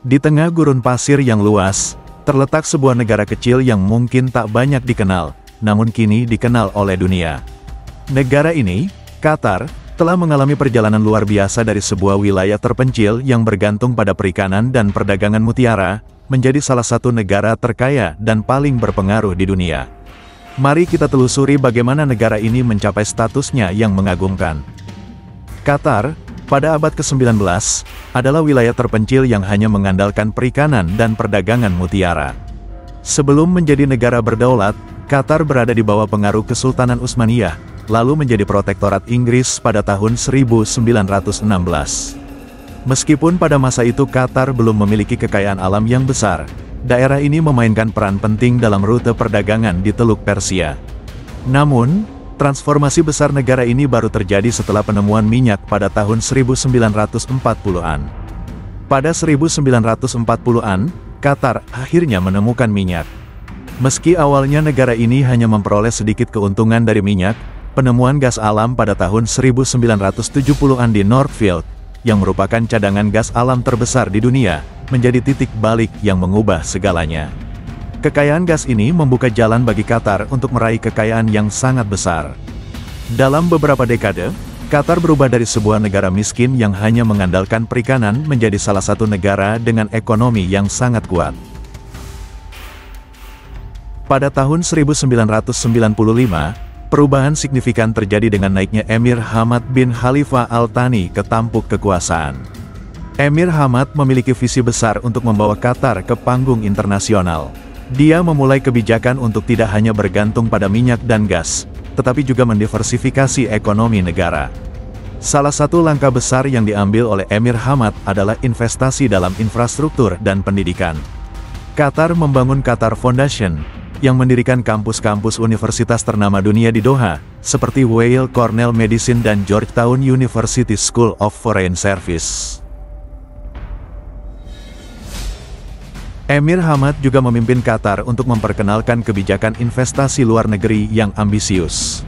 Di tengah gurun pasir yang luas, terletak sebuah negara kecil yang mungkin tak banyak dikenal, namun kini dikenal oleh dunia. Negara ini, Qatar, telah mengalami perjalanan luar biasa dari sebuah wilayah terpencil yang bergantung pada perikanan dan perdagangan mutiara, menjadi salah satu negara terkaya dan paling berpengaruh di dunia. Mari kita telusuri bagaimana negara ini mencapai statusnya yang mengagumkan. Qatar, pada abad ke-19, adalah wilayah terpencil yang hanya mengandalkan perikanan dan perdagangan mutiara. Sebelum menjadi negara berdaulat, Qatar berada di bawah pengaruh Kesultanan Utsmaniyah, lalu menjadi protektorat Inggris pada tahun 1916. Meskipun pada masa itu Qatar belum memiliki kekayaan alam yang besar, daerah ini memainkan peran penting dalam rute perdagangan di Teluk Persia. Namun, transformasi besar negara ini baru terjadi setelah penemuan minyak pada tahun 1940-an. Pada 1940-an, Qatar akhirnya menemukan minyak. Meski awalnya negara ini hanya memperoleh sedikit keuntungan dari minyak, penemuan gas alam pada tahun 1970-an di North Field, yang merupakan cadangan gas alam terbesar di dunia, menjadi titik balik yang mengubah segalanya. Kekayaan gas ini membuka jalan bagi Qatar untuk meraih kekayaan yang sangat besar. Dalam beberapa dekade, Qatar berubah dari sebuah negara miskin yang hanya mengandalkan perikanan menjadi salah satu negara dengan ekonomi yang sangat kuat. Pada tahun 1995, perubahan signifikan terjadi dengan naiknya Emir Hamad bin Khalifa Al Thani ke tampuk kekuasaan. Emir Hamad memiliki visi besar untuk membawa Qatar ke panggung internasional. Dia memulai kebijakan untuk tidak hanya bergantung pada minyak dan gas, tetapi juga mendiversifikasi ekonomi negara. Salah satu langkah besar yang diambil oleh Emir Hamad adalah investasi dalam infrastruktur dan pendidikan. Qatar membangun Qatar Foundation, yang mendirikan kampus-kampus universitas ternama dunia di Doha, seperti Weill Cornell Medicine dan Georgetown University School of Foreign Service. Emir Hamad juga memimpin Qatar untuk memperkenalkan kebijakan investasi luar negeri yang ambisius.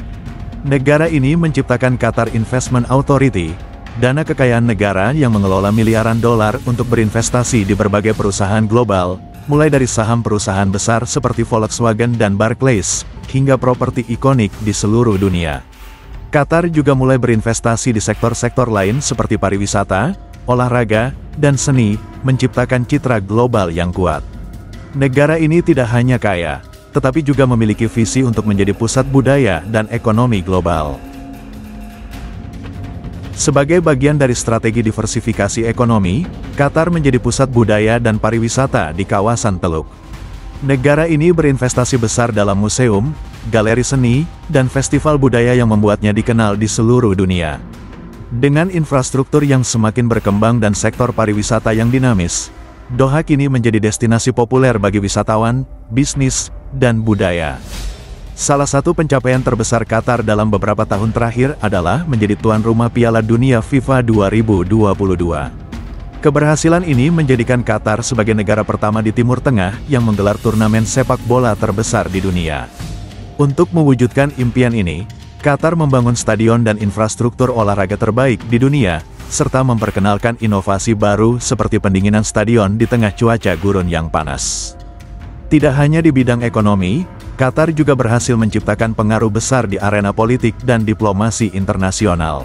Negara ini menciptakan Qatar Investment Authority, dana kekayaan negara yang mengelola miliaran dolar untuk berinvestasi di berbagai perusahaan global, mulai dari saham perusahaan besar seperti Volkswagen dan Barclays, hingga properti ikonik di seluruh dunia. Qatar juga mulai berinvestasi di sektor-sektor lain seperti pariwisata, olahraga, dan seni, menciptakan citra global yang kuat. Negara ini tidak hanya kaya, tetapi juga memiliki visi untuk menjadi pusat budaya dan ekonomi global. Sebagai bagian dari strategi diversifikasi ekonomi, Qatar menjadi pusat budaya dan pariwisata di kawasan Teluk. Negara ini berinvestasi besar dalam museum, galeri seni, dan festival budaya yang membuatnya dikenal di seluruh dunia. Dengan infrastruktur yang semakin berkembang dan sektor pariwisata yang dinamis, Doha kini menjadi destinasi populer bagi wisatawan, bisnis, dan budaya. Salah satu pencapaian terbesar Qatar dalam beberapa tahun terakhir adalah menjadi tuan rumah Piala Dunia FIFA 2022. Keberhasilan ini menjadikan Qatar sebagai negara pertama di Timur Tengah yang menggelar turnamen sepak bola terbesar di dunia. Untuk mewujudkan impian ini, Qatar membangun stadion dan infrastruktur olahraga terbaik di dunia, serta memperkenalkan inovasi baru seperti pendinginan stadion di tengah cuaca gurun yang panas. Tidak hanya di bidang ekonomi, Qatar juga berhasil menciptakan pengaruh besar di arena politik dan diplomasi internasional.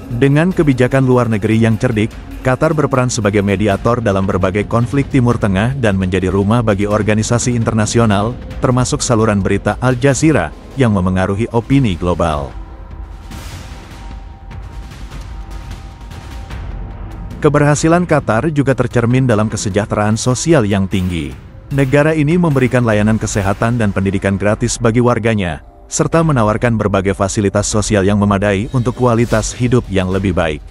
Dengan kebijakan luar negeri yang cerdik, Qatar berperan sebagai mediator dalam berbagai konflik Timur Tengah dan menjadi rumah bagi organisasi internasional, termasuk saluran berita Al Jazeera, yang memengaruhi opini global. Keberhasilan Qatar juga tercermin dalam kesejahteraan sosial yang tinggi. Negara ini memberikan layanan kesehatan dan pendidikan gratis bagi warganya, serta menawarkan berbagai fasilitas sosial yang memadai untuk kualitas hidup yang lebih baik.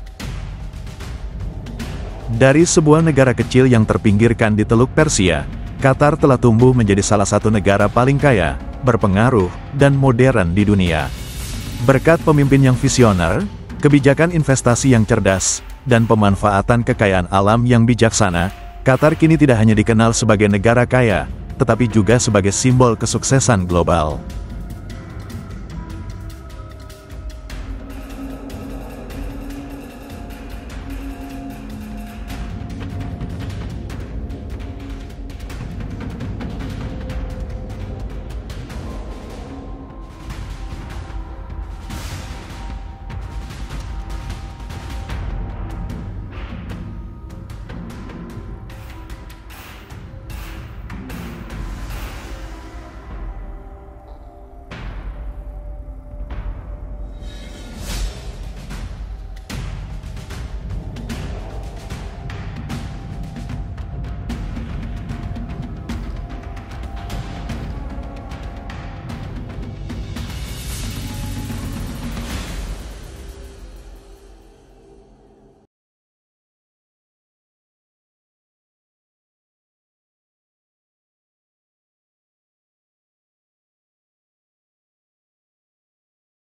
Dari sebuah negara kecil yang terpinggirkan di Teluk Persia, Qatar telah tumbuh menjadi salah satu negara paling kaya, berpengaruh, dan modern di dunia. Berkat pemimpin yang visioner, kebijakan investasi yang cerdas, dan pemanfaatan kekayaan alam yang bijaksana, Qatar kini tidak hanya dikenal sebagai negara kaya, tetapi juga sebagai simbol kesuksesan global.